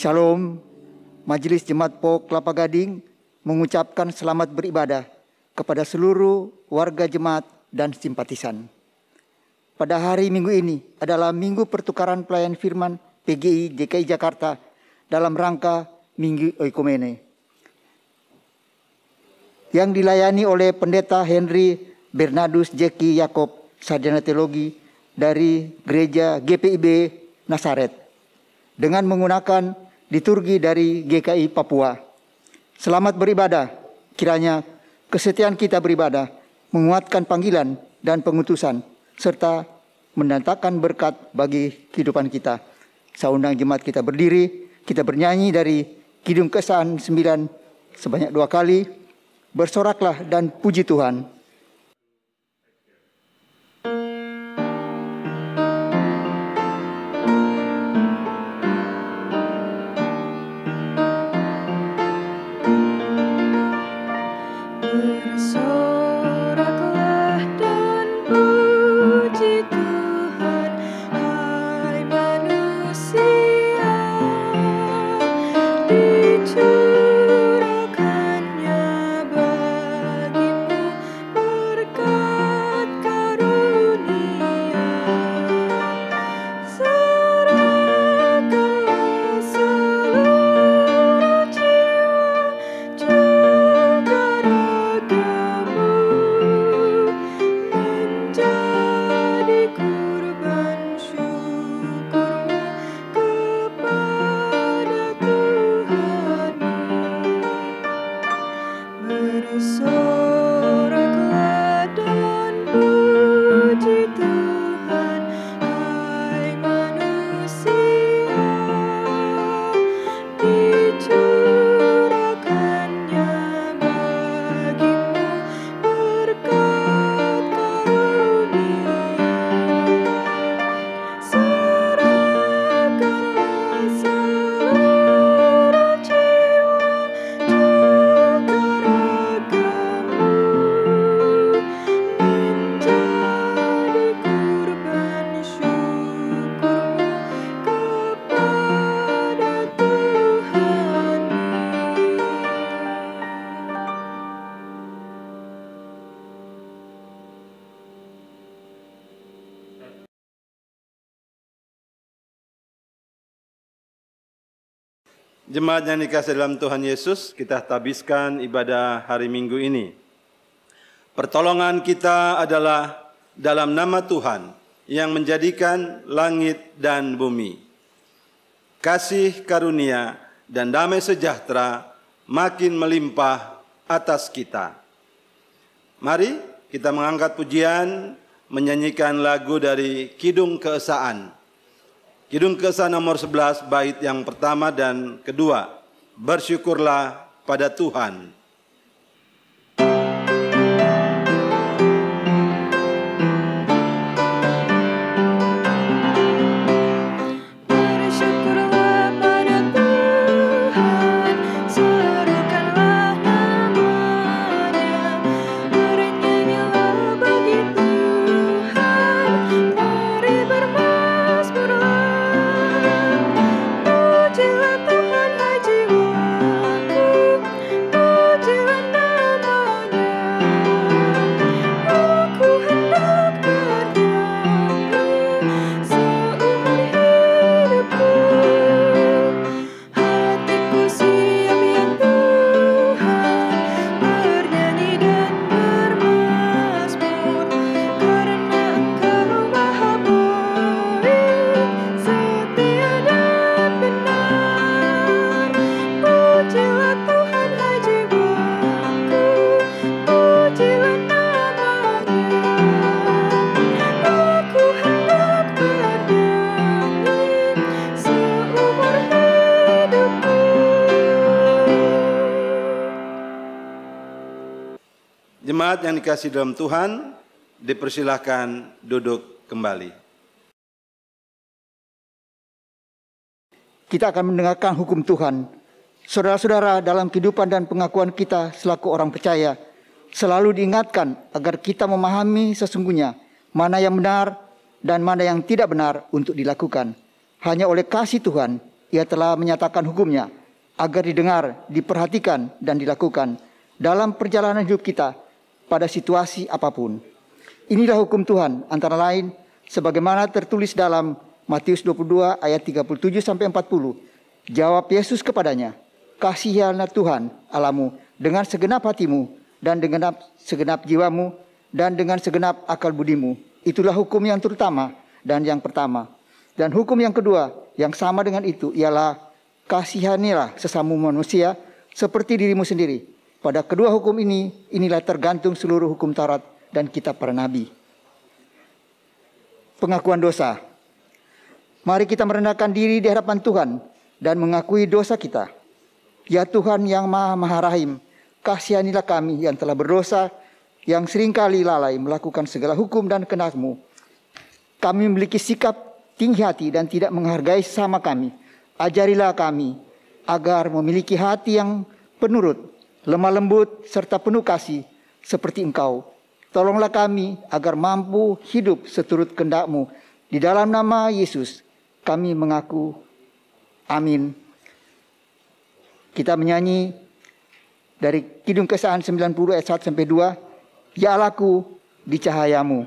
Shalom, Majelis Jemaat PO Kelapa Gading mengucapkan selamat beribadah kepada seluruh warga jemaat dan simpatisan. Pada hari Minggu ini adalah Minggu Pertukaran Pelayan Firman PGI DKI Jakarta dalam rangka Minggu Oikumene yang dilayani oleh Pendeta Henry Bernardus Jeki Yakob, Sarjana Teologi dari Gereja GPIB Nasaret, dengan menggunakan liturgi dari GKI Papua. Selamat beribadah, kiranya kesetiaan kita beribadah menguatkan panggilan dan pengutusan, serta mendatangkan berkat bagi kehidupan kita. Saya undang jemaat kita berdiri, kita bernyanyi dari Kidung Keesahan 9 sebanyak 2 kali. Bersoraklah dan puji Tuhan. Jemaat yang dikasihi dalam Tuhan Yesus, kita habiskan ibadah hari Minggu ini. Pertolongan kita adalah dalam nama Tuhan yang menjadikan langit dan bumi. Kasih karunia dan damai sejahtera makin melimpah atas kita. Mari kita mengangkat pujian, menyanyikan lagu dari Kidung Keesahan. Kidung Keesahan nomor 11, bait yang pertama dan kedua. Bersyukurlah pada Tuhan. Pujilah Tuhan, hai jiwaku, jemaat yang dikasihi dalam Tuhan, dipersilahkan duduk kembali. Kita akan mendengarkan hukum Tuhan. Saudara-saudara, dalam kehidupan dan pengakuan kita selaku orang percaya, selalu diingatkan agar kita memahami sesungguhnya mana yang benar dan mana yang tidak benar untuk dilakukan. Hanya oleh kasih Tuhan, Ia telah menyatakan hukumnya, agar didengar, diperhatikan, dan dilakukan dalam perjalanan hidup kita pada situasi apapun. Inilah hukum Tuhan, antara lain sebagaimana tertulis dalam Matius 22 ayat 37-40. Jawab Yesus kepadanya, "Kasihilah Tuhan Allahmu dengan segenap hatimu dan dengan segenap jiwamu dan dengan segenap akal budimu." Itulah hukum yang terutama dan yang pertama. Dan hukum yang kedua yang sama dengan itu ialah kasihanilah sesama manusia seperti dirimu sendiri. Pada kedua hukum ini, inilah tergantung seluruh hukum Taurat dan kitab para nabi. Pengakuan dosa. Mari kita merendahkan diri di hadapan Tuhan dan mengakui dosa kita. Ya Tuhan yang Maha Rahim, kasihanilah kami yang telah berdosa, yang seringkali lalai melakukan segala hukum dan kehendak-Mu. Kami memiliki sikap tinggi hati dan tidak menghargai sesama kami. Ajarilah kami agar memiliki hati yang penurut, lemah lembut, serta penuh kasih seperti Engkau. Tolonglah kami agar mampu hidup seturut kehendak-Mu. Di dalam nama Yesus kami mengaku. Amin. Kita menyanyi dari Kidung Kesahan 90 ayat 1-2. Ya Allahku, di cahayamu.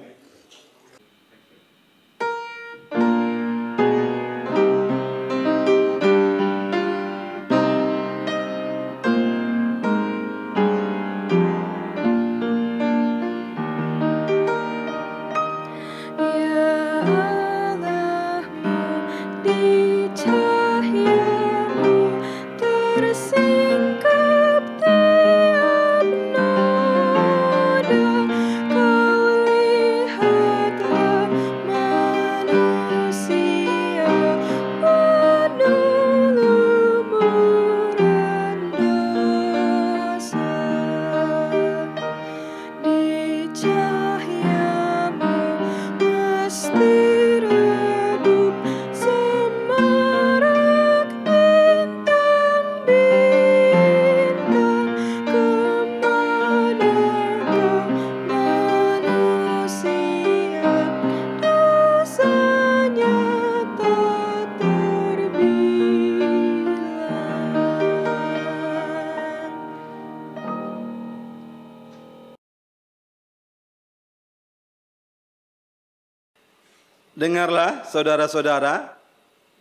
Dengarlah saudara-saudara,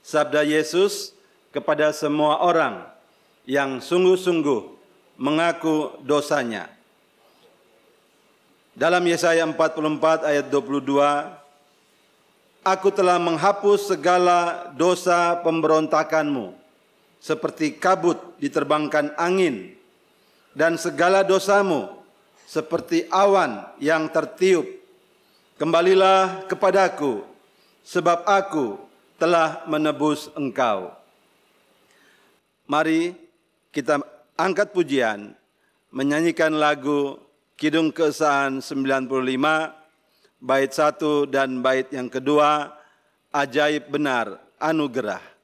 sabda Yesus kepada semua orang yang sungguh-sungguh mengaku dosanya. Dalam Yesaya 44 ayat 22, Aku telah menghapus segala dosa pemberontakanmu, seperti kabut diterbangkan angin, dan segala dosamu seperti awan yang tertiup. Kembalilah kepadaku, sebab aku telah menebus engkau. Mari kita angkat pujian, menyanyikan lagu Kidung Kesahan 95, bait 1 dan bait yang kedua, Ajaib Benar Anugerah. Anugerah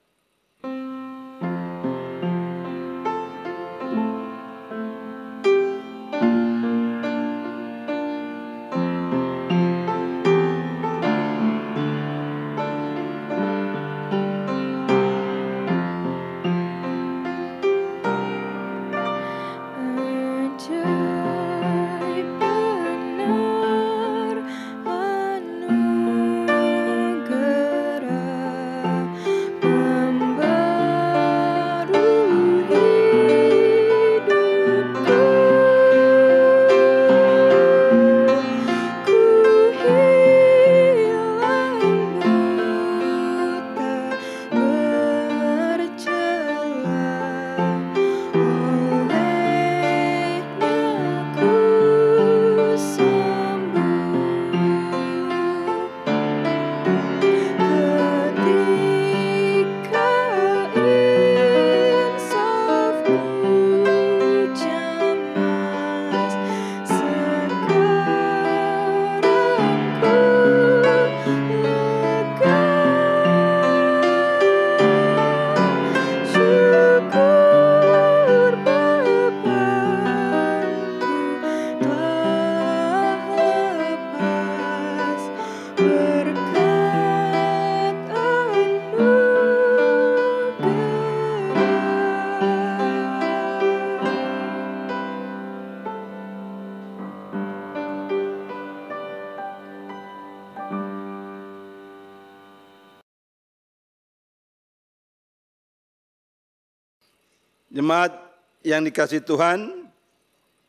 Jemaat yang dikasihi Tuhan,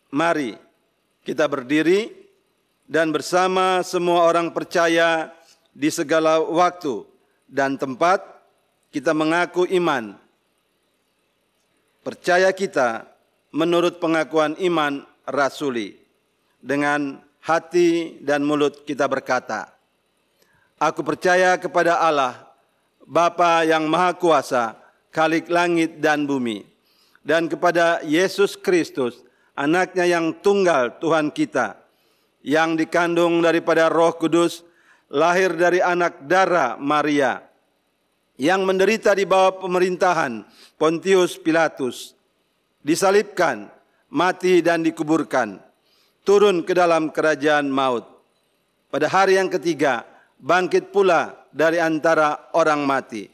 mari kita berdiri dan bersama semua orang percaya di segala waktu dan tempat kita mengaku iman. Percaya kita menurut pengakuan iman rasuli. Dengan hati dan mulut kita berkata, aku percaya kepada Allah, Bapa yang Maha Kuasa, Khalik langit dan bumi, dan kepada Yesus Kristus, anaknya yang tunggal Tuhan kita, yang dikandung daripada Roh Kudus, lahir dari anak darah Maria, yang menderita di bawah pemerintahan Pontius Pilatus, disalibkan, mati dan dikuburkan, turun ke dalam kerajaan maut. Pada hari yang ketiga, bangkit pula dari antara orang mati.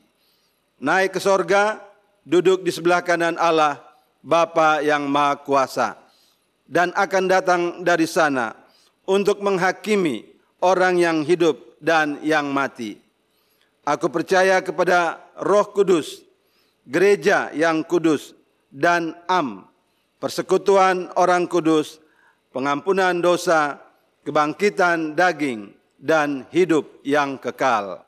Naik ke sorga, duduk di sebelah kanan Allah, Bapa yang Maha Kuasa, dan akan datang dari sana untuk menghakimi orang yang hidup dan yang mati. Aku percaya kepada Roh Kudus, gereja yang kudus dan persekutuan orang kudus, pengampunan dosa, kebangkitan daging, dan hidup yang kekal.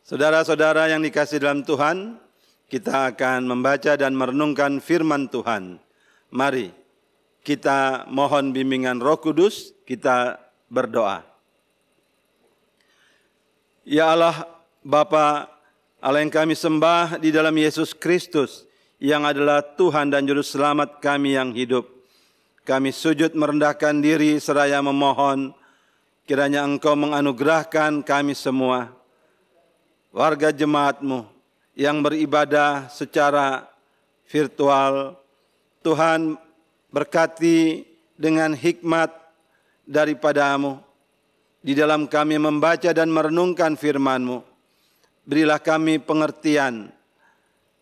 Saudara-saudara yang dikasihi dalam Tuhan, kita akan membaca dan merenungkan firman Tuhan. Mari kita mohon bimbingan Roh Kudus, kita berdoa. Ya Allah, Bapa, Allah yang kami sembah di dalam Yesus Kristus, yang adalah Tuhan dan Juru Selamat kami yang hidup. Kami sujud merendahkan diri seraya memohon, kiranya Engkau menganugerahkan kami semua, warga jemaat-Mu yang beribadah secara virtual. Tuhan, berkati dengan hikmat daripada-Mu di dalam kami membaca dan merenungkan firman-Mu. Berilah kami pengertian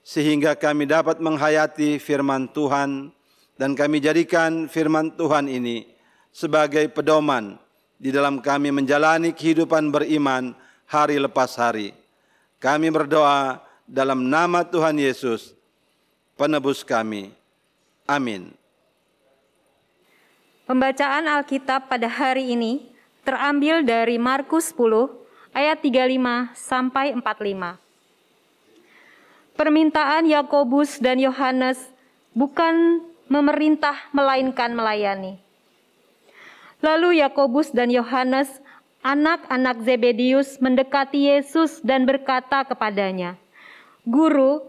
sehingga kami dapat menghayati firman Tuhan, dan kami jadikan firman Tuhan ini sebagai pedoman di dalam kami menjalani kehidupan beriman hari lepas hari. Kami berdoa dalam nama Tuhan Yesus, penebus kami. Amin. Pembacaan Alkitab pada hari ini terambil dari Markus 10 ayat 35 sampai 45. Permintaan Yakobus dan Yohanes bukan memerintah melainkan melayani. Lalu Yakobus dan Yohanes, anak-anak Zebedius, mendekati Yesus dan berkata kepadanya, "Guru,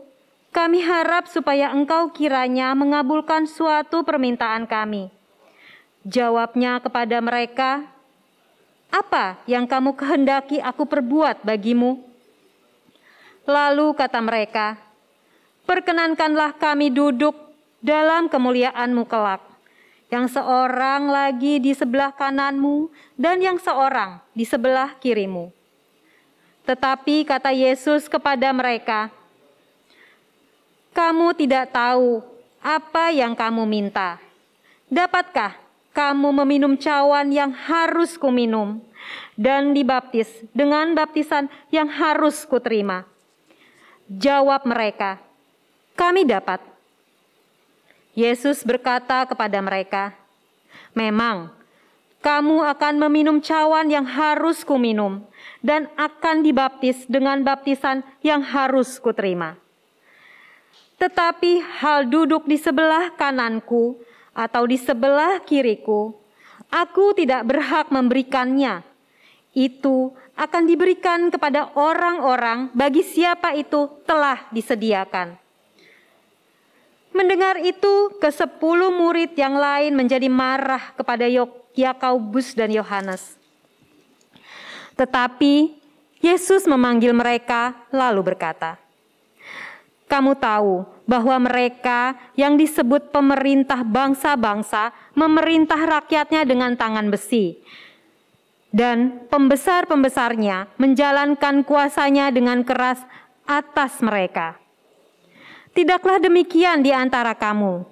kami harap supaya Engkau kiranya mengabulkan suatu permintaan kami." Jawabnya kepada mereka, "Apa yang kamu kehendaki aku perbuat bagimu?" Lalu kata mereka, "Perkenankanlah kami duduk dalam kemuliaan-Mu kelak, yang seorang lagi di sebelah kananmu dan yang seorang di sebelah kirimu." Tetapi kata Yesus kepada mereka, "Kamu tidak tahu apa yang kamu minta. Dapatkah kamu meminum cawan yang harus kuminum dan dibaptis dengan baptisan yang harus kuterima?" Jawab mereka, "Kami dapat." Yesus berkata kepada mereka, "Memang kamu akan meminum cawan yang harus kuminum dan akan dibaptis dengan baptisan yang harus kuterima. Tetapi hal duduk di sebelah kananku atau di sebelah kiriku, aku tidak berhak memberikannya. Itu akan diberikan kepada orang-orang bagi siapa itu telah disediakan." Mendengar itu, ke-10 murid yang lain menjadi marah kepada Yakobus dan Yohanes. Tetapi Yesus memanggil mereka lalu berkata, "Kamu tahu bahwa mereka yang disebut pemerintah bangsa-bangsa memerintah rakyatnya dengan tangan besi, dan pembesar-pembesarnya menjalankan kuasanya dengan keras atas mereka. Tidaklah demikian di antara kamu.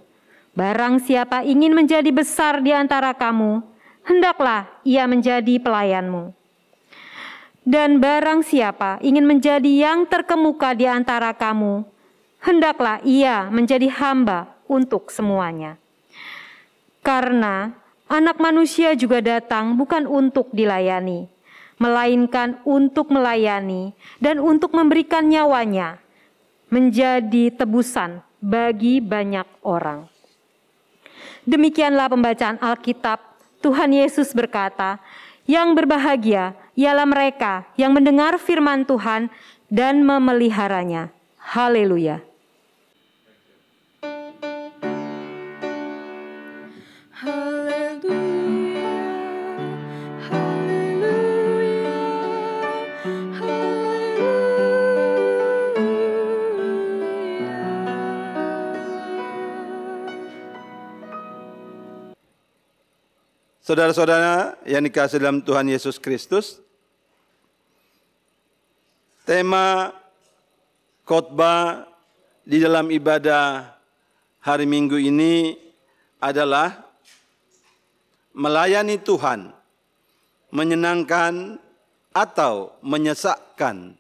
Barang siapa ingin menjadi besar di antara kamu, hendaklah ia menjadi pelayanmu. Dan barang siapa ingin menjadi yang terkemuka di antara kamu, hendaklah ia menjadi hamba untuk semuanya. Karena Anak Manusia juga datang bukan untuk dilayani, melainkan untuk melayani dan untuk memberikan nyawanya menjadi tebusan bagi banyak orang. Demikianlah pembacaan Alkitab. Tuhan Yesus berkata, yang berbahagia ialah mereka yang mendengar firman Tuhan dan memeliharanya. Haleluya. Saudara-saudara yang dikasihi dalam Tuhan Yesus Kristus, tema khotbah di dalam ibadah hari Minggu ini adalah melayani Tuhan, menyenangkan atau menyesakkan.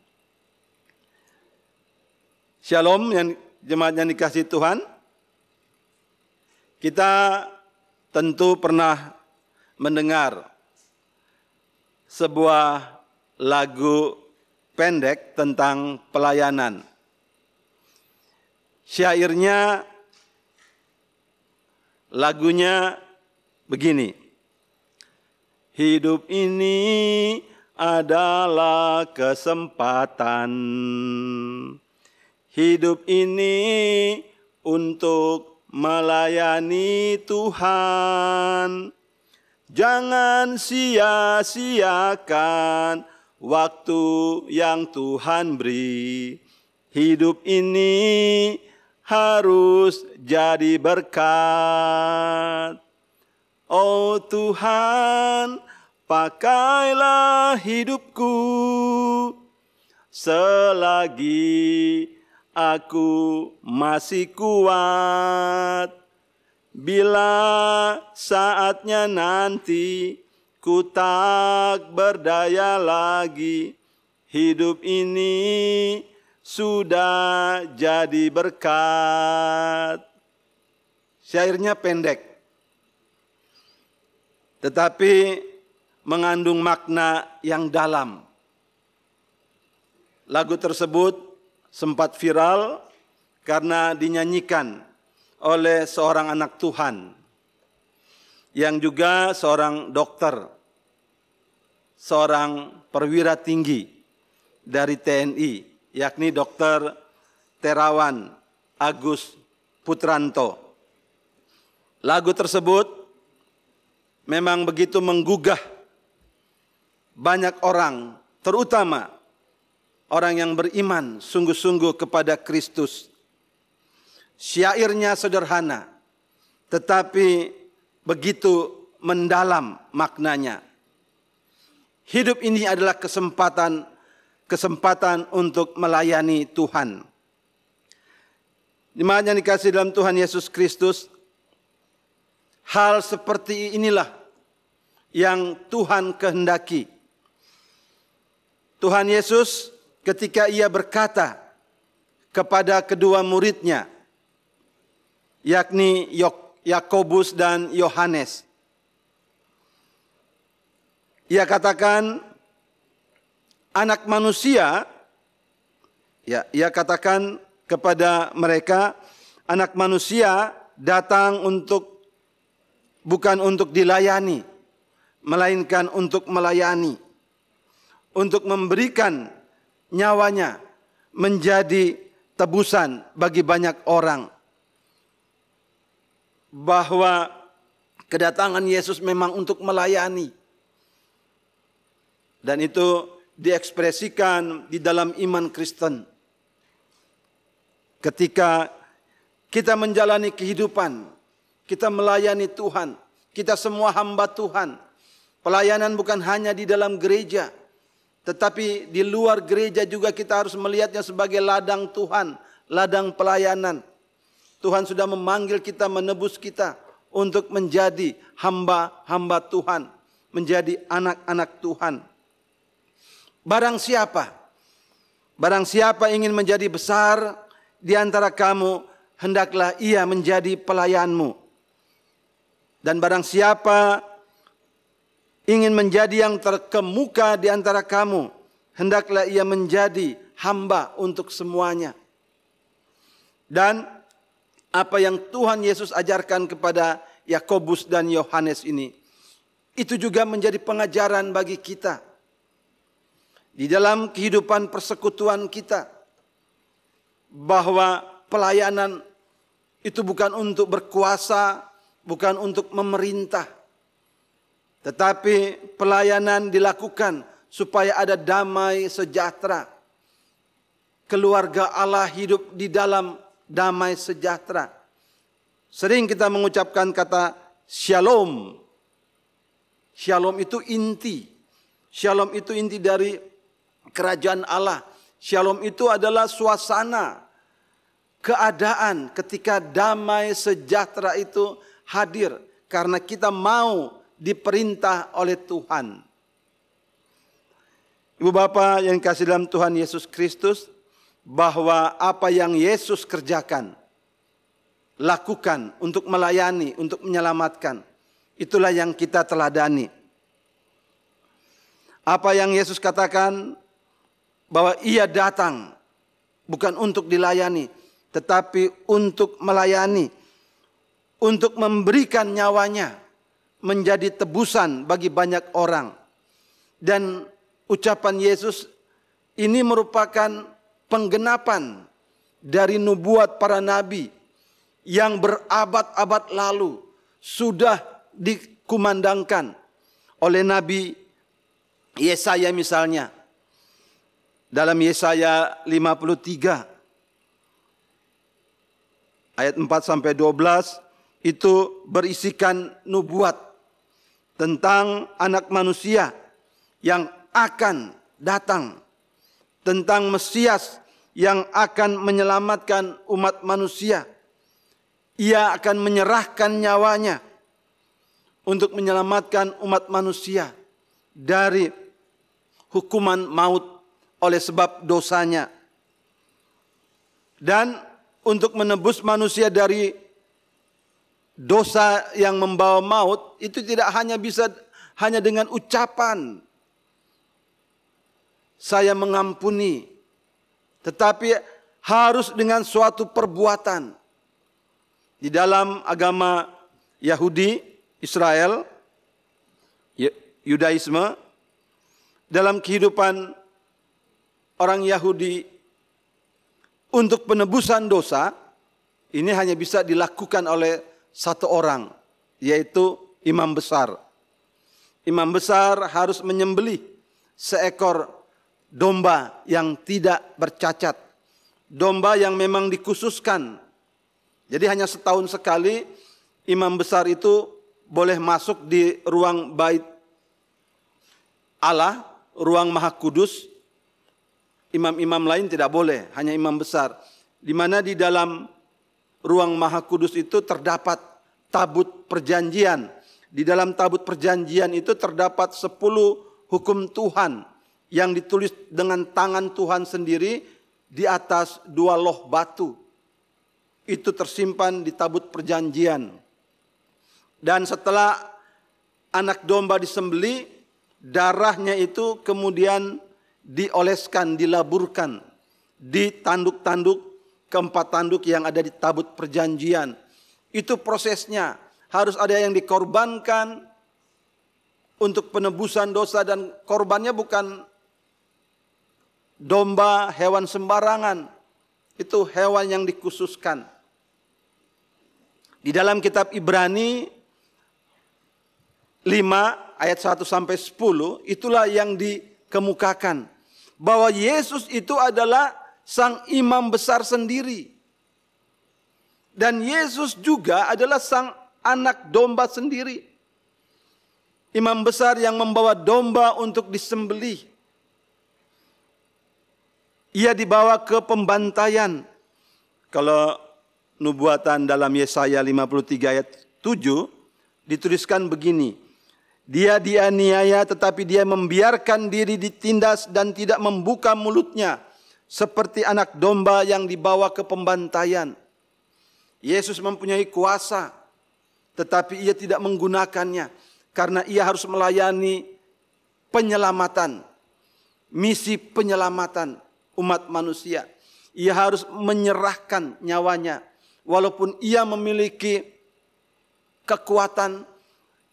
Shalom yang jemaat yang dikasihi Tuhan. Kita tentu pernah mendengar sebuah lagu pendek tentang pelayanan. Syairnya, lagunya begini. Hidup ini adalah kesempatan. Hidup ini untuk melayani Tuhan. Jangan sia-siakan waktu yang Tuhan beri. Hidup ini harus jadi berkat. Oh Tuhan, pakailah hidupku selagi aku masih kuat. Bila saatnya nanti ku tak berdaya lagi, hidup ini sudah jadi berkat. Syairnya pendek, tetapi mengandung makna yang dalam. Lagu tersebut sempat viral karena dinyanyikan oleh seorang anak Tuhan yang juga seorang dokter, seorang perwira tinggi dari TNI, yakni Dr. Terawan Agus Putranto. Lagu tersebut memang begitu menggugah banyak orang, terutama orang yang beriman sungguh-sungguh kepada Kristus. Syairnya sederhana, tetapi begitu mendalam maknanya. Hidup ini adalah kesempatan untuk melayani Tuhan. Jemaat yang dikasihi dalam Tuhan Yesus Kristus, hal seperti inilah yang Tuhan kehendaki. Tuhan Yesus ketika ia berkata kepada kedua muridnya, yakni Yakobus dan Yohanes. Ia katakan, anak manusia, ia katakan kepada mereka, anak manusia datang bukan untuk dilayani, melainkan untuk melayani, untuk memberikan nyawanya menjadi tebusan bagi banyak orang. Bahwa kedatangan Yesus memang untuk melayani. Dan itu diekspresikan di dalam iman Kristen. Ketika kita menjalani kehidupan, kita melayani Tuhan, kita semua hamba Tuhan. Pelayanan bukan hanya di dalam gereja, tetapi di luar gereja juga kita harus melihatnya sebagai ladang Tuhan, ladang pelayanan. Tuhan sudah memanggil kita, menebus kita untuk menjadi hamba-hamba Tuhan, menjadi anak-anak Tuhan. Barang siapa ingin menjadi besar di antara kamu, hendaklah ia menjadi pelayanmu. Dan barang siapa ingin menjadi yang terkemuka di antara kamu, hendaklah ia menjadi hamba untuk semuanya. Dan apa yang Tuhan Yesus ajarkan kepada Yakobus dan Yohanes ini, itu juga menjadi pengajaran bagi kita. Di dalam kehidupan persekutuan kita, bahwa pelayanan itu bukan untuk berkuasa, bukan untuk memerintah, tetapi pelayanan dilakukan supaya ada damai sejahtera. Keluarga Allah hidup di dalam damai sejahtera. Sering kita mengucapkan kata shalom. Shalom itu inti. Shalom itu inti dari kerajaan Allah. Shalom itu adalah suasana, keadaan ketika damai sejahtera itu hadir karena kita mau diperintah oleh Tuhan. Ibu Bapa yang kasih dalam Tuhan Yesus Kristus, bahwa apa yang Yesus kerjakan, lakukan untuk melayani, untuk menyelamatkan, itulah yang kita teladani. Apa yang Yesus katakan, bahwa ia datang bukan untuk dilayani, tetapi untuk melayani, untuk memberikan nyawanya menjadi tebusan bagi banyak orang. Dan ucapan Yesus ini merupakan penggenapan dari nubuat para nabi yang berabad-abad lalu sudah dikumandangkan oleh Nabi Yesaya misalnya. Dalam Yesaya 53 ayat 4-12 itu berisikan nubuat tentang anak manusia yang akan datang, tentang Mesias yang akan menyelamatkan umat manusia. Ia akan menyerahkan nyawanya untuk menyelamatkan umat manusia dari hukuman maut oleh sebab dosanya. Dan untuk menebus manusia dari dosa yang membawa maut, itu tidak hanya dengan ucapan saya mengampuni, tetapi harus dengan suatu perbuatan. Di dalam agama Yahudi, Israel, Yudaisme, dalam kehidupan orang Yahudi, untuk penebusan dosa ini hanya bisa dilakukan oleh satu orang, yaitu imam besar. Imam besar harus menyembelih seekor domba yang tidak bercacat, domba yang memang dikhususkan. Jadi hanya setahun sekali imam besar itu boleh masuk di ruang bait Allah, ruang Maha Kudus. Imam-imam lain tidak boleh, hanya imam besar. Di mana di dalam ruang Maha Kudus itu terdapat tabut perjanjian. Di dalam tabut perjanjian itu terdapat 10 hukum Tuhan yang ditulis dengan tangan Tuhan sendiri di atas 2 loh batu. Itu tersimpan di tabut perjanjian. Dan setelah anak domba disembelih, darahnya itu kemudian dioleskan, dilaburkan di tanduk-tanduk, keempat tanduk yang ada di tabut perjanjian. Itu prosesnya, harus ada yang dikorbankan untuk penebusan dosa, dan korbannya bukan domba, hewan sembarangan. Itu hewan yang dikhususkan. Di dalam kitab Ibrani 5 ayat 1-10 itulah yang dikemukakan. Bahwa Yesus itu adalah sang imam besar sendiri. Dan Yesus juga adalah sang anak domba sendiri. Imam besar yang membawa domba untuk disembelih. Ia dibawa ke pembantaian. Kalau nubuatan dalam Yesaya 53 ayat 7 dituliskan begini. Dia dianiaya tetapi dia membiarkan diri ditindas dan tidak membuka mulutnya seperti anak domba yang dibawa ke pembantaian. Yesus mempunyai kuasa tetapi ia tidak menggunakannya karena ia harus melayani penyelamatan, misi penyelamatan umat manusia. Ia harus menyerahkan nyawanya walaupun ia memiliki kekuatan,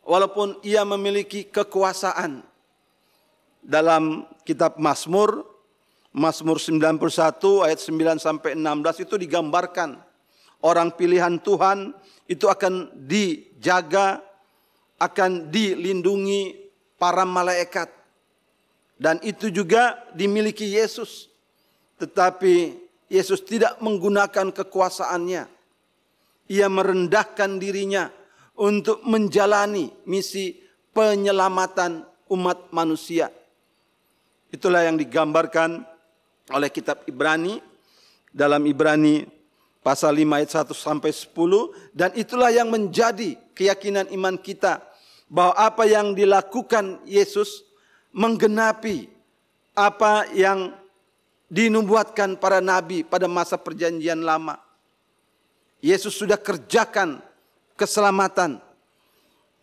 walaupun ia memiliki kekuasaan. Dalam kitab Mazmur 91 ayat 9 sampai 16 itu digambarkan orang pilihan Tuhan itu akan dijaga, akan dilindungi para malaikat. Dan itu juga dimiliki Yesus. Tetapi Yesus tidak menggunakan kekuasaannya. Ia merendahkan dirinya untuk menjalani misi penyelamatan umat manusia. Itulah yang digambarkan oleh kitab Ibrani dalam Ibrani pasal 5 ayat 1 sampai 10, dan itulah yang menjadi keyakinan iman kita bahwa apa yang dilakukan Yesus menggenapi apa yang dinubuatkan para nabi pada masa perjanjian lama. Yesus sudah kerjakan keselamatan.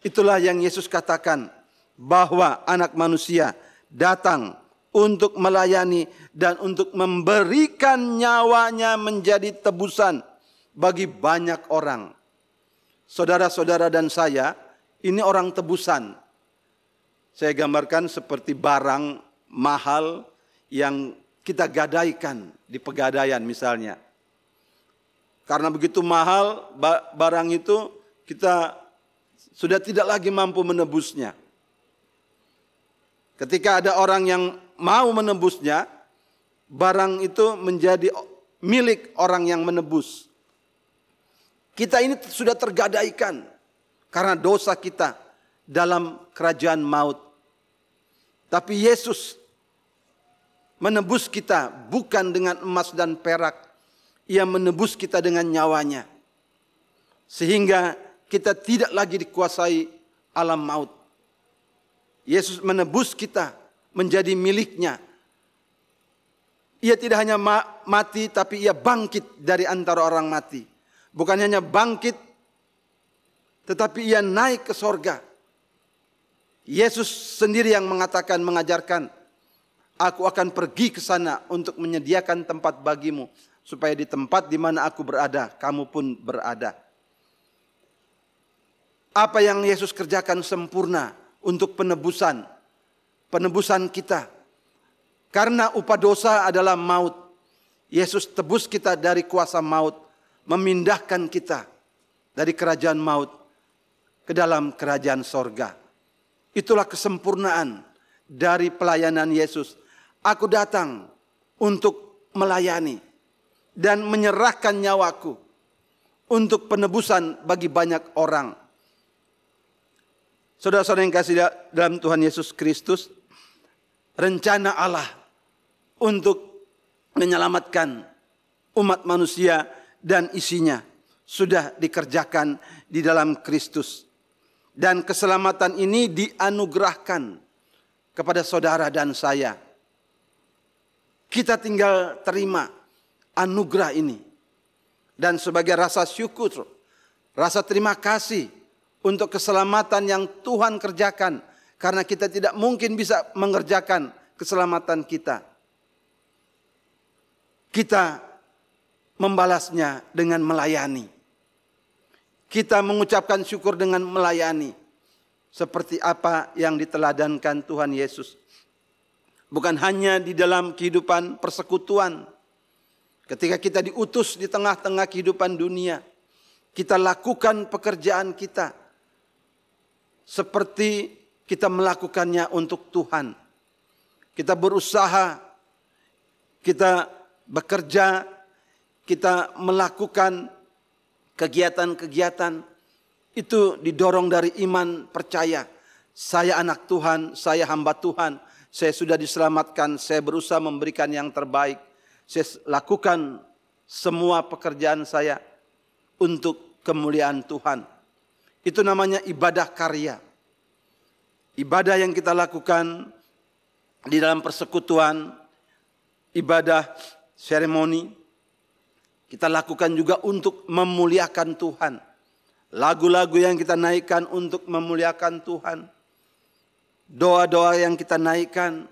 Itulah yang Yesus katakan bahwa anak manusia datang untuk melayani dan untuk memberikan nyawanya menjadi tebusan bagi banyak orang. Saudara-saudara dan saya, ini orang tebusan. Saya gambarkan seperti barang mahal yang kita gadaikan di pegadaian misalnya. Karena begitu mahal barang itu, kita sudah tidak lagi mampu menebusnya. Ketika ada orang yang mau menebusnya, barang itu menjadi milik orang yang menebus. Kita ini sudah tergadaikan karena dosa kita dalam kerajaan maut. Tapi Yesus menebus kita bukan dengan emas dan perak. Ia menebus kita dengan nyawanya. Sehingga kita tidak lagi dikuasai alam maut. Yesus menebus kita menjadi miliknya. Ia tidak hanya mati, tapi ia bangkit dari antara orang mati. Bukan hanya bangkit, tetapi ia naik ke sorga. Yesus sendiri yang mengatakan, mengajarkan, aku akan pergi ke sana untuk menyediakan tempat bagimu, supaya di tempat di mana aku berada, kamu pun berada. Apa yang Yesus kerjakan sempurna untuk penebusan kita. Karena upah dosa adalah maut. Yesus tebus kita dari kuasa maut, memindahkan kita dari kerajaan maut ke dalam kerajaan sorga. Itulah kesempurnaan dari pelayanan Yesus. Aku datang untuk melayani dan menyerahkan nyawaku untuk penebusan bagi banyak orang. Saudara-saudara yang kasih dalam Tuhan Yesus Kristus, rencana Allah untuk menyelamatkan umat manusia dan isinya sudah dikerjakan di dalam Kristus. Dan keselamatan ini dianugerahkan kepada saudara dan saya. Kita tinggal terima anugerah ini. Dan sebagai rasa syukur, rasa terima kasih untuk keselamatan yang Tuhan kerjakan. Karena kita tidak mungkin bisa mengerjakan keselamatan kita. Kita membalasnya dengan melayani. Kita mengucapkan syukur dengan melayani. Seperti apa yang diteladankan Tuhan Yesus. Bukan hanya di dalam kehidupan persekutuan. Ketika kita diutus di tengah-tengah kehidupan dunia. Kita lakukan pekerjaan kita seperti kita melakukannya untuk Tuhan. Kita berusaha, kita bekerja, kita melakukan kegiatan-kegiatan. Itu didorong dari iman percaya. Saya anak Tuhan, saya hamba Tuhan. Saya sudah diselamatkan, saya berusaha memberikan yang terbaik. Saya lakukan semua pekerjaan saya untuk kemuliaan Tuhan. Itu namanya ibadah karya. ibadah yang kita lakukan di dalam persekutuan, ibadah seremoni, kita lakukan juga untuk memuliakan Tuhan. Lagu-lagu yang kita naikkan untuk memuliakan Tuhan. Doa-doa yang kita naikkan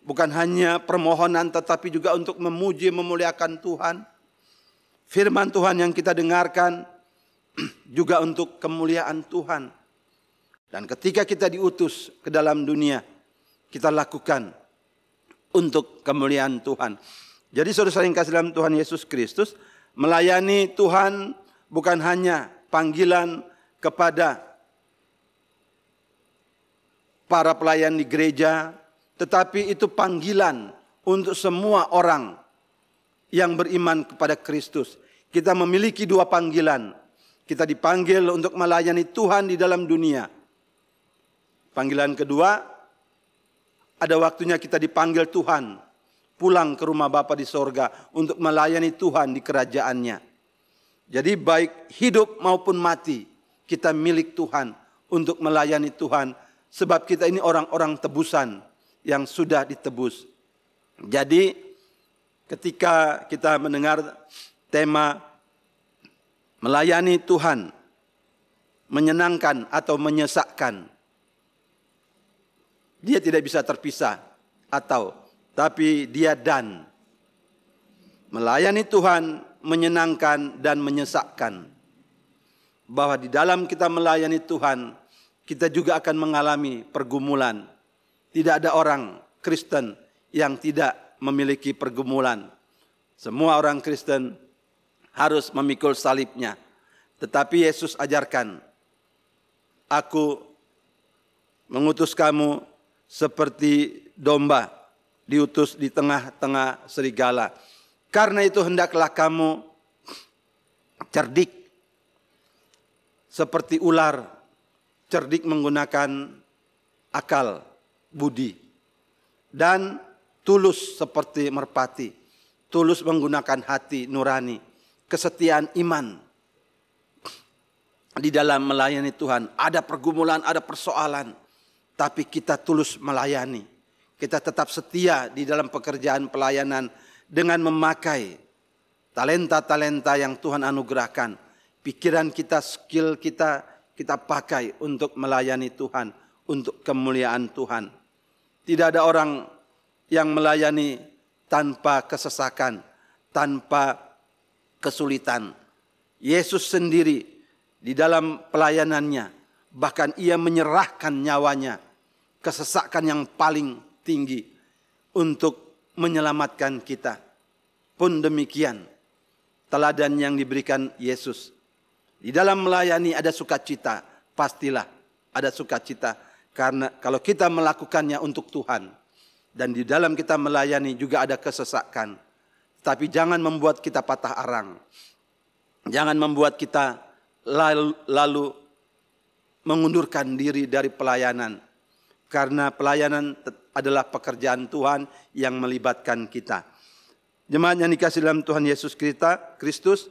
bukan hanya permohonan tetapi juga untuk memuji memuliakan Tuhan. Firman Tuhan yang kita dengarkan juga untuk kemuliaan Tuhan. Dan ketika kita diutus ke dalam dunia, kita lakukan untuk kemuliaan Tuhan. Jadi saudara yang kasih dalam Tuhan Yesus Kristus, melayani Tuhan bukan hanya panggilan kepada para pelayan di gereja, tetapi itu panggilan untuk semua orang yang beriman kepada Kristus. Kita memiliki dua panggilan. Kita dipanggil untuk melayani Tuhan di dalam dunia. Panggilan kedua, ada waktunya kita dipanggil Tuhan pulang ke rumah Bapa di sorga untuk melayani Tuhan di kerajaannya. Jadi baik hidup maupun mati, kita milik Tuhan untuk melayani Tuhan. Sebab kita ini orang-orang tebusan yang sudah ditebus. Jadi ketika kita mendengar tema melayani Tuhan, menyenangkan atau menyesakkan, dia tidak bisa terpisah tapi dia dan. Melayani Tuhan menyenangkan dan menyesakkan. Bahwa di dalam kita melayani Tuhan, kita juga akan mengalami pergumulan. Tidak ada orang Kristen yang tidak memiliki pergumulan. Semua orang Kristen harus memikul salibnya. Tetapi Yesus ajarkan, aku mengutus kamu seperti domba diutus di tengah-tengah serigala. Karena itu hendaklah kamu cerdik seperti ular, cerdik menggunakan akal, budi, dan tulus seperti merpati, tulus menggunakan hati nurani, kesetiaan iman. Di dalam melayani Tuhan ada pergumulan, ada persoalan, tapi kita tulus melayani. Kita tetap setia di dalam pekerjaan pelayanan dengan memakai talenta-talenta yang Tuhan anugerahkan. Pikiran kita, skill kita, kita pakai untuk melayani Tuhan, untuk kemuliaan Tuhan. Tidak ada orang yang melayani tanpa kesesakan, tanpa kesulitan. Yesus sendiri di dalam pelayanannya, bahkan ia menyerahkan nyawanya, kesesakan yang paling tinggi untuk menyelamatkan kita. Pun demikian, teladan yang diberikan Yesus. Di dalam melayani ada sukacita, pastilah ada sukacita. Karena kalau kita melakukannya untuk Tuhan, dan di dalam kita melayani juga ada kesesakan. Tapi jangan membuat kita patah arang. Jangan membuat kita lalu mengundurkan diri dari pelayanan. Karena pelayanan adalah pekerjaan Tuhan yang melibatkan kita. Jemaat yang dikasihi dalam Tuhan Yesus Kristus,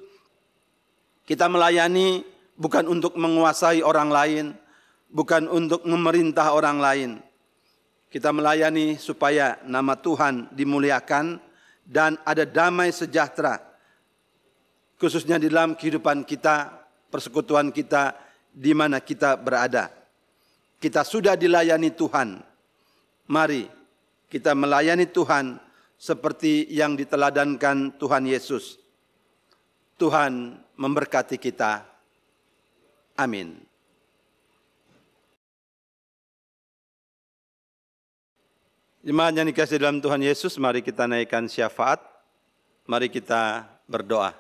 kita melayani bukan untuk menguasai orang lain, bukan untuk memerintah orang lain. Kita melayani supaya nama Tuhan dimuliakan dan ada damai sejahtera, khususnya di dalam kehidupan kita, persekutuan kita, di mana kita berada. Kita sudah dilayani Tuhan. Mari kita melayani Tuhan seperti yang diteladankan Tuhan Yesus. Tuhan memberkati kita. Amin. Jemaat yang dikasihi dalam Tuhan Yesus, mari kita naikkan syafaat. Mari kita berdoa.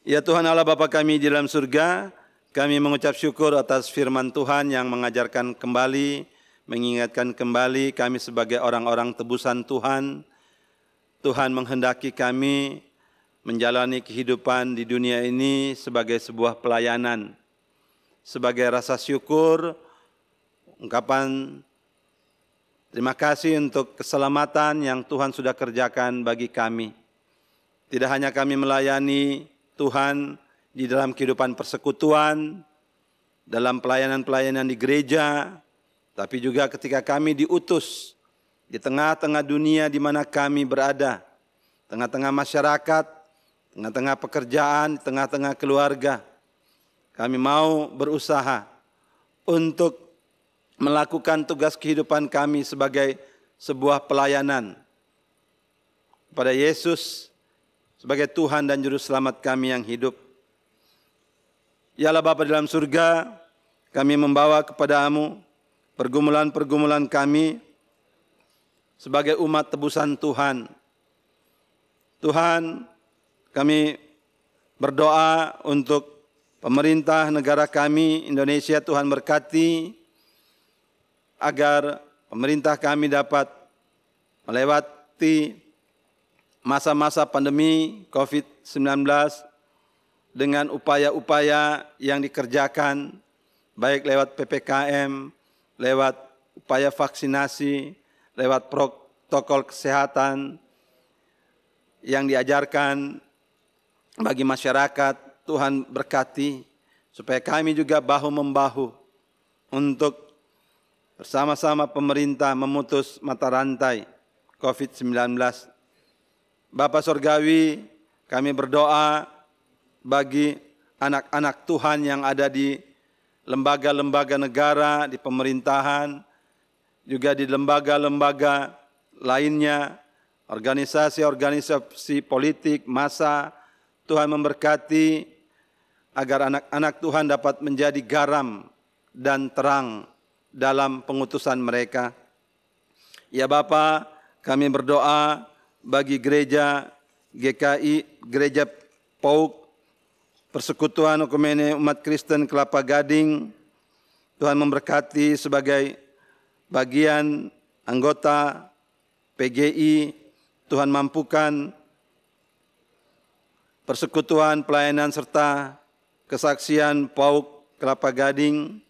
Ya Tuhan Allah Bapa kami di dalam surga, kami mengucap syukur atas firman Tuhan yang mengajarkan kembali, mengingatkan kembali kami sebagai orang-orang tebusan Tuhan. Tuhan menghendaki kami menjalani kehidupan di dunia ini sebagai sebuah pelayanan, sebagai rasa syukur, ungkapan terima kasih untuk keselamatan yang Tuhan sudah kerjakan bagi kami. Tidak hanya kami melayani Tuhan di dalam kehidupan persekutuan, dalam pelayanan-pelayanan di gereja, tapi juga ketika kami diutus di tengah-tengah dunia di mana kami berada, tengah-tengah masyarakat, tengah-tengah pekerjaan, tengah-tengah keluarga. Kami mau berusaha untuk melakukan tugas kehidupan kami sebagai sebuah pelayanan kepada Yesus sebagai Tuhan dan Juru Selamat kami yang hidup. Ya Allah Bapa dalam surga, kami membawa kepadamu pergumulan-pergumulan kami sebagai umat tebusan Tuhan. Tuhan, kami berdoa untuk pemerintah negara kami, Indonesia. Tuhan berkati agar pemerintah kami dapat melewati masa-masa pandemi COVID-19 dengan upaya-upaya yang dikerjakan, baik lewat PPKM, lewat upaya vaksinasi, lewat protokol kesehatan yang diajarkan bagi masyarakat. Tuhan berkati supaya kami juga bahu-membahu untuk bersama-sama pemerintah memutus mata rantai COVID-19. Bapa Surgawi, kami berdoa bagi anak-anak Tuhan yang ada di lembaga-lembaga negara, di pemerintahan, juga di lembaga-lembaga lainnya, organisasi-organisasi politik, massa. Tuhan memberkati agar anak-anak Tuhan dapat menjadi garam dan terang dalam pengutusan mereka. Ya Bapa, kami berdoa bagi gereja GKI, Gereja PAUK, Persekutuan Ekumene Umat Kristen Kelapa Gading. Tuhan memberkati sebagai bagian anggota PGI. Tuhan mampukan persekutuan pelayanan serta kesaksian PAUK Kelapa Gading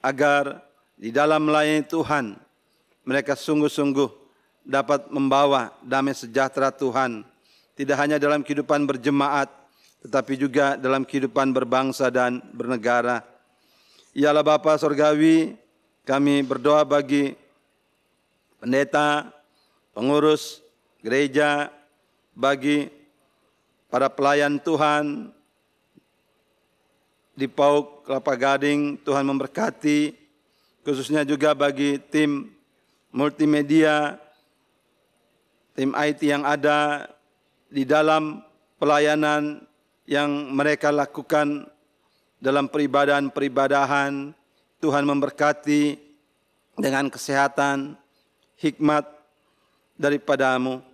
agar di dalam melayani Tuhan mereka sungguh-sungguh dapat membawa damai sejahtera Tuhan, tidak hanya dalam kehidupan berjemaat tetapi juga dalam kehidupan berbangsa dan bernegara. Ya Allah Bapa Surgawi, kami berdoa bagi pendeta, pengurus gereja, bagi para pelayan Tuhan di PAUK Kelapa Gading. Tuhan memberkati, khususnya juga bagi tim multimedia, tim IT yang ada di dalam pelayanan yang mereka lakukan dalam peribadahan. Tuhan memberkati dengan kesehatan, hikmat daripadamu.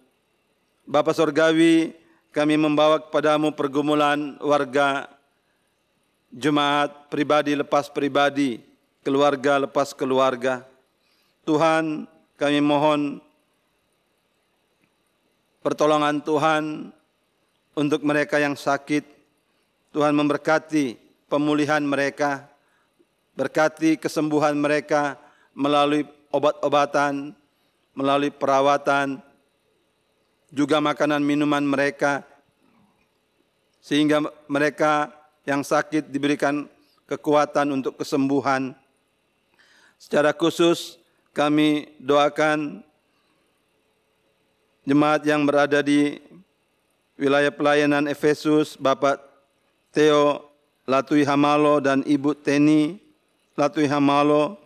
Bapa Surgawi, kami membawa kepadamu pergumulan warga, jemaat pribadi lepas pribadi, keluarga lepas keluarga. Tuhan, kami mohon pertolongan Tuhan untuk mereka yang sakit. Tuhan memberkati pemulihan mereka, berkati kesembuhan mereka melalui obat-obatan, melalui perawatan, juga makanan minuman mereka, sehingga mereka yang sakit diberikan kekuatan untuk kesembuhan. Secara khusus kami doakan jemaat yang berada di wilayah pelayanan Efesus, Bapak Theo Latui Hamalo dan Ibu Teni Latui Hamalo,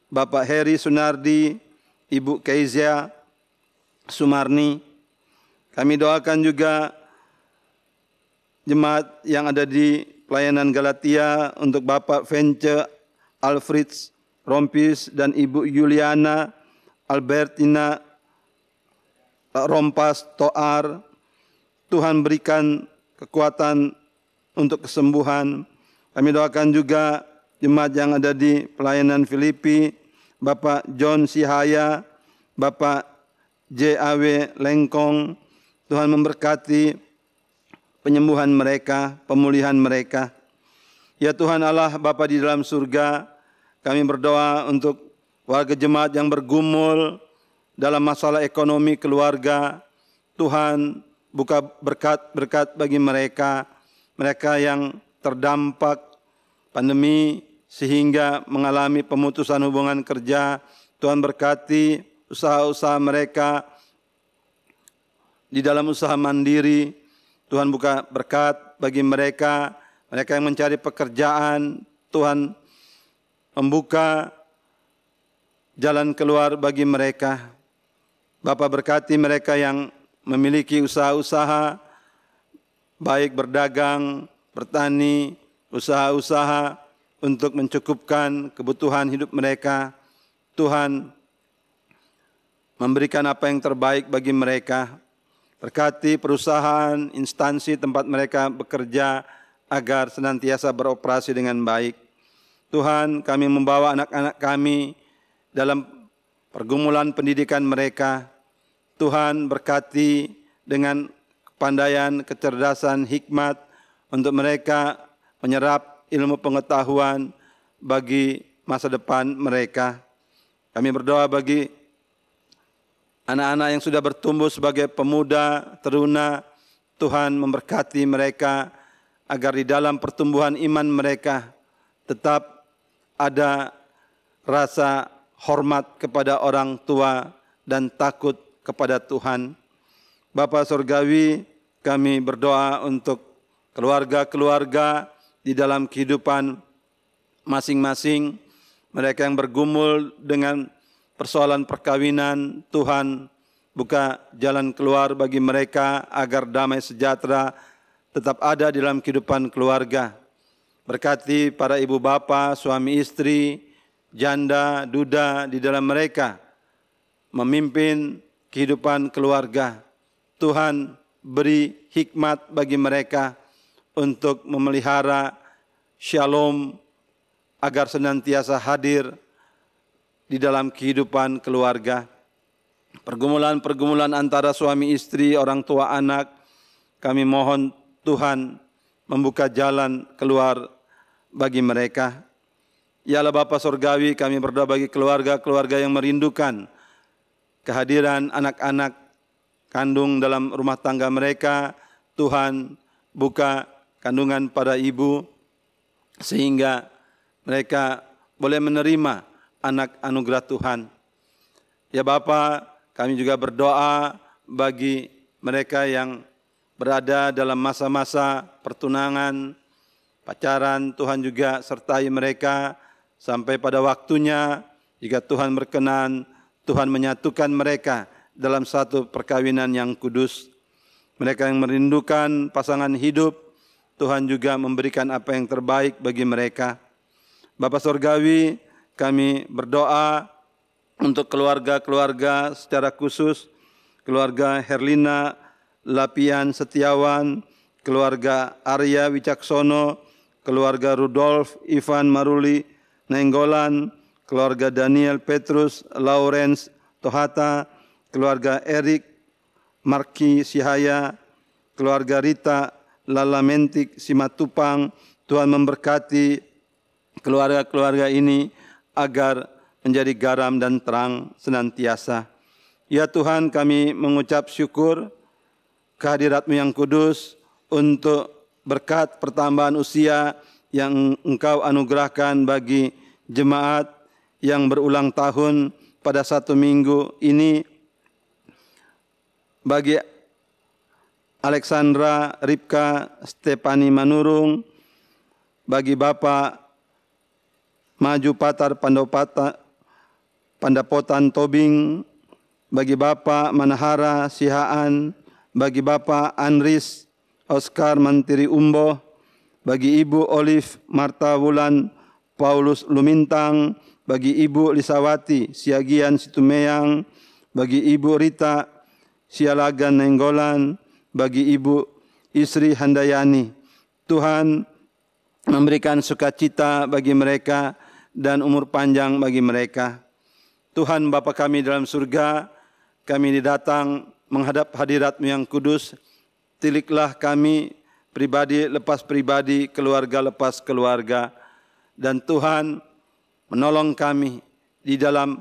Bapak Heri Sunardi, Ibu Keizia Sumarni. Kami doakan juga jemaat yang ada di pelayanan Galatia untuk Bapak Vence Alfreds Rompis dan Ibu Juliana Albertina Rompas Toar. Tuhan berikan kekuatan untuk kesembuhan. Kami doakan juga jemaat yang ada di pelayanan Filipi, Bapak John Sihaya, Bapak J.A.W. Lengkong. Tuhan memberkati penyembuhan mereka, pemulihan mereka. Ya Tuhan Allah Bapa di dalam surga, kami berdoa untuk warga jemaat yang bergumul dalam masalah ekonomi keluarga. Tuhan buka berkat-berkat bagi mereka, mereka yang terdampak pandemi sehingga mengalami pemutusan hubungan kerja. Tuhan berkati usaha-usaha mereka di dalam usaha mandiri. Tuhan buka berkat bagi mereka yang mencari pekerjaan. Tuhan membuka jalan keluar bagi mereka. Bapa berkati mereka yang memiliki usaha-usaha, baik berdagang, bertani, usaha-usaha untuk mencukupkan kebutuhan hidup mereka. Tuhan memberikan apa yang terbaik bagi mereka. Berkati perusahaan, instansi tempat mereka bekerja agar senantiasa beroperasi dengan baik. Tuhan, kami membawa anak-anak kami dalam pergumulan pendidikan mereka. Tuhan berkati dengan kepandaian, kecerdasan, hikmat untuk mereka menyerap ilmu pengetahuan bagi masa depan mereka. Kami berdoa bagi anak-anak yang sudah bertumbuh sebagai pemuda, teruna. Tuhan memberkati mereka agar di dalam pertumbuhan iman mereka tetap ada rasa hormat kepada orang tua dan takut kepada Tuhan. Bapa Surgawi, kami berdoa untuk keluarga-keluarga di dalam kehidupan masing-masing. Mereka yang bergumul dengan persoalan perkawinan, Tuhan buka jalan keluar bagi mereka agar damai sejahtera tetap ada di dalam kehidupan keluarga. Berkati para ibu bapa, suami istri, janda, duda di dalam mereka memimpin kehidupan keluarga. Tuhan beri hikmat bagi mereka untuk memelihara shalom agar senantiasa hadir di dalam kehidupan keluarga. Pergumulan-pergumulan antara suami istri, orang tua anak, kami mohon Tuhan membuka jalan keluar bagi mereka. Ya Allah Bapa Surgawi, kami berdoa bagi keluarga-keluarga yang merindukan kehadiran anak-anak kandung dalam rumah tangga mereka. Tuhan buka kandungan pada ibu sehingga mereka boleh menerima anak anugerah Tuhan. Ya Bapa, kami juga berdoa bagi mereka yang berada dalam masa-masa pertunangan, pacaran. Tuhan juga sertai mereka sampai pada waktunya, jika Tuhan berkenan, Tuhan menyatukan mereka dalam satu perkawinan yang kudus. Mereka yang merindukan pasangan hidup, Tuhan juga memberikan apa yang terbaik bagi mereka. Bapa Surgawi, kami berdoa untuk keluarga-keluarga secara khusus, keluarga Herlina Lapian Setiawan, keluarga Arya Wicaksono, keluarga Rudolf Ivan Maruli Nenggolan, keluarga Daniel Petrus Lawrence Tohata, keluarga Erik Marki Sihaya, keluarga Rita Lalamentik Simatupang. Tuhan memberkati keluarga-keluarga ini agar menjadi garam dan terang senantiasa. Ya Tuhan, kami mengucap syukur kehadirat-Mu yang kudus untuk berkat pertambahan usia yang Engkau anugerahkan bagi jemaat yang berulang tahun pada 1 minggu ini. Bagi Alexandra Ripka Stepani Manurung, bagi Bapak Maju Patar Pandapotan Tobing, bagi Bapak Manahara Sihaan, bagi Bapak Anris Oscar Mantiri Umboh, bagi Ibu Olive Marta Wulan Paulus Lumintang, bagi Ibu Lisawati Siagian Situmeyang, bagi Ibu Rita Sialagan Nenggolan, bagi Ibu Isri Handayani. Tuhan memberikan sukacita bagi mereka dan umur panjang bagi mereka. Tuhan Bapa kami dalam surga, kami datang menghadap hadirat-Mu yang kudus. Tiliklah kami pribadi lepas pribadi, keluarga lepas keluarga. Dan Tuhan menolong kami di dalam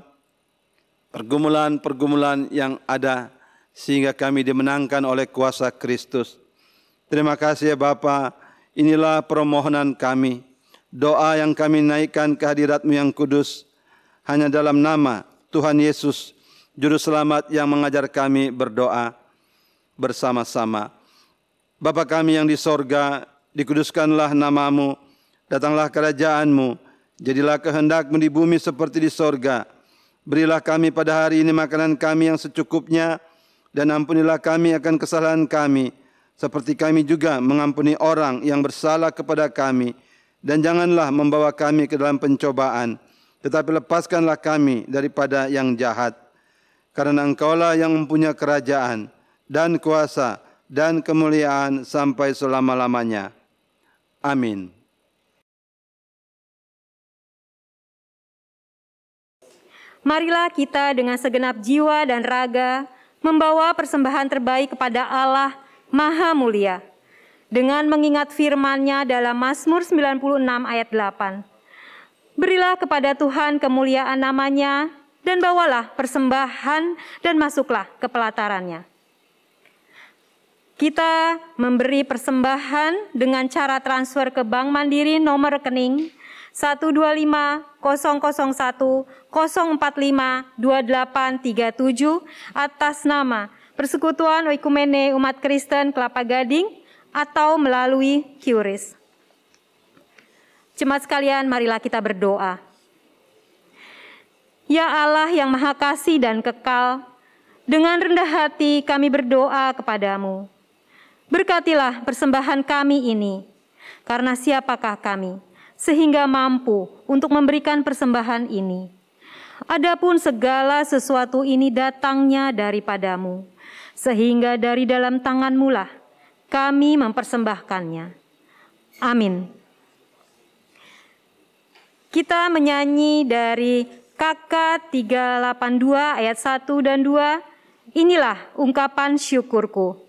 pergumulan-pergumulan yang ada, sehingga kami dimenangkan oleh kuasa Kristus. Terima kasih ya Bapa, inilah permohonan kami. doa yang kami naikkan ke hadirat-Mu yang kudus hanya dalam nama Tuhan Yesus, Juru Selamat yang mengajar kami berdoa bersama-sama. Bapa kami yang di sorga, dikuduskanlah nama-Mu, datanglah kerajaan-Mu, jadilah kehendak-Mu di bumi seperti di sorga. Berilah kami pada hari ini makanan kami yang secukupnya, dan ampunilah kami akan kesalahan kami, seperti kami juga mengampuni orang yang bersalah kepada kami. Dan janganlah membawa kami ke dalam pencobaan, tetapi lepaskanlah kami daripada yang jahat. Karena Engkaulah yang mempunyai kerajaan dan kuasa dan kemuliaan sampai selama-lamanya. Amin. Marilah kita dengan segenap jiwa dan raga membawa persembahan terbaik kepada Allah Maha Mulia, dengan mengingat firman-Nya dalam Mazmur 96 ayat 8. Berilah kepada Tuhan kemuliaan nama-Nya, dan bawalah persembahan dan masuklah ke pelataran-Nya. Kita memberi persembahan dengan cara transfer ke Bank Mandiri nomor rekening 125-001-045-2837 atas nama Persekutuan Oikumene Umat Kristen Kelapa Gading atau melalui QRIS. Jemaat sekalian, marilah kita berdoa. Ya Allah yang Maha Kasih dan Kekal, dengan rendah hati kami berdoa kepadamu. Berkatilah persembahan kami ini, karena siapakah kami, sehingga mampu untuk memberikan persembahan ini. Adapun segala sesuatu ini datangnya daripadamu, sehingga dari dalam tangan-Mu lah kami mempersembahkannya. Amin. Kita menyanyi dari KK 382 ayat 1 dan 2. Inilah ungkapan syukurku.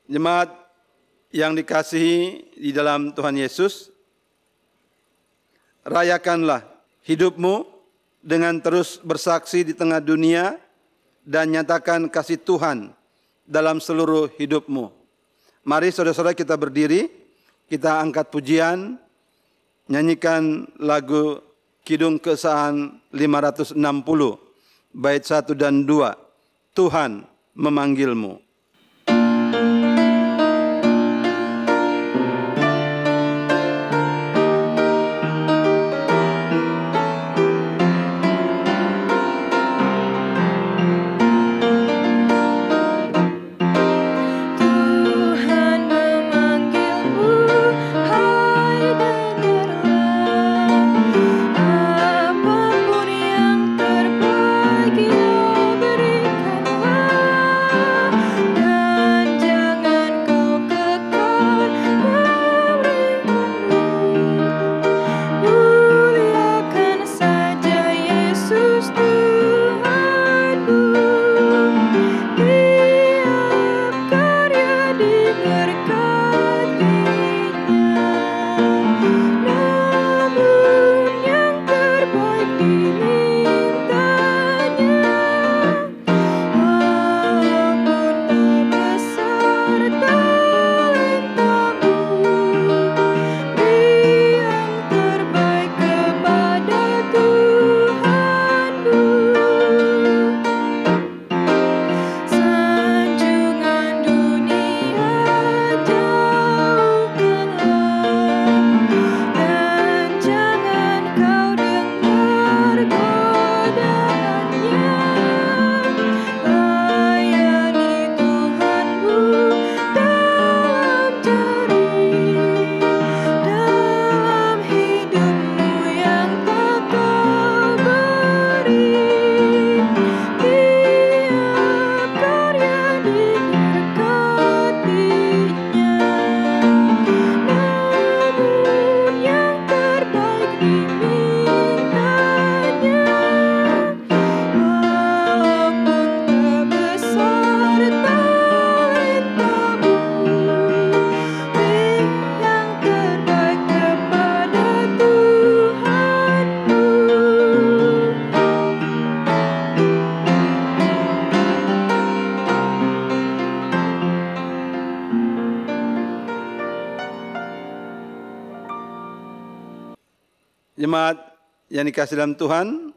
Jemaat yang dikasihi di dalam Tuhan Yesus, rayakanlah hidupmu dengan terus bersaksi di tengah dunia dan nyatakan kasih Tuhan dalam seluruh hidupmu. Mari saudara-saudara kita berdiri, kita angkat pujian, nyanyikan lagu Kidung Keesahan 560, bait 1 dan 2, Tuhan memanggilmu. Apapun yang terbaik Dia berikanlah. Jemaat yang dikasihi dalam Tuhan,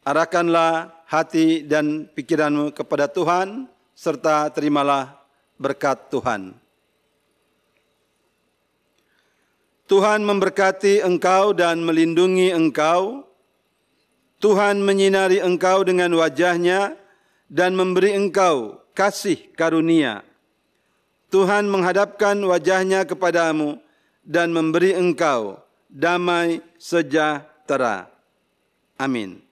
arahkanlah hati dan pikiranmu kepada Tuhan, serta terimalah berkat Tuhan. Tuhan memberkati engkau dan melindungi engkau. Tuhan menyinari engkau dengan wajah-Nya dan memberi engkau kasih karunia. Tuhan menghadapkan wajah-Nya kepadamu dan memberi engkau damai sejahtera. Amin.